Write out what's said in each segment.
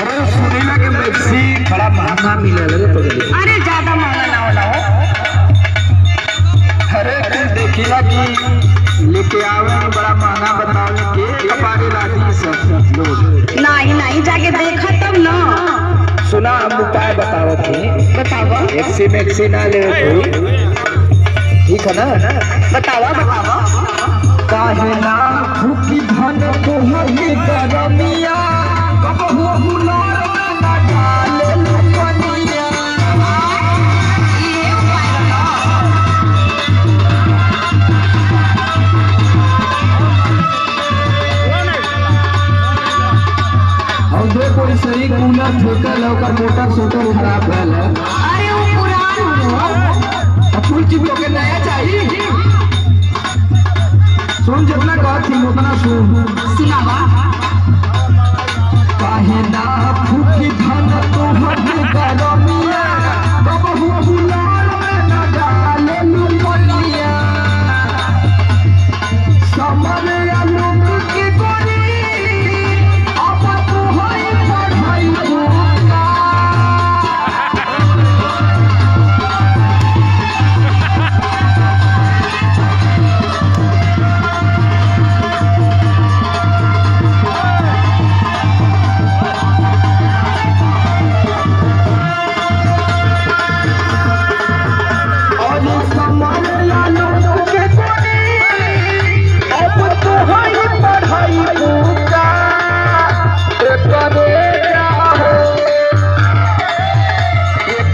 अरे सुनीला के मैक्सी बड़ा महंगा मिले लगे पगली। अरे ज्यादा महंगा ना होला हो। अरे तू देखिला कि लेके आवे में बड़ा महंगा बतावे के कपारे लादी सब लोग। नहीं नहीं जाके देखा तब ना। सुना हम उपाय बतावत थे। बतावा मैक्सी ना ले कोई ठीक है ना। बतावा बतावा। काहे ना भूखी धन को हरी करमिया कबहू हुलार ना डाले लुकनिया। ये उपाय ना। और देखो सही कूलर ठोकल है ओकर मोटर सोटर खराब भइल है। अरे वो पुरान हो। फुल चिपको के नया चाहिए। सुन जितना कहत थी उतना सुन। सुनावा। काहे ना भूखी धन को हरी करमिया कबहू हुलार ना डाले लुकनिया। समर आलोक की गोरी अब तू होई पढ़ाई होगा। और समर आलोक की गोरी अब तू होई पढ़ाई होगा। करे जाओ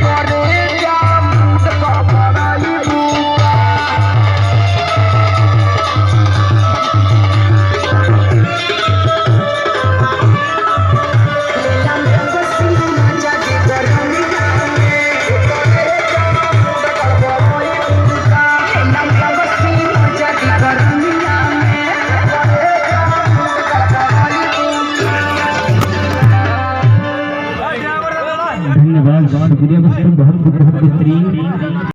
करे जा मुझ का पढ़ाई होगा। धन्यवाद शुक्रिया बहुत बहुत बेहतरीन।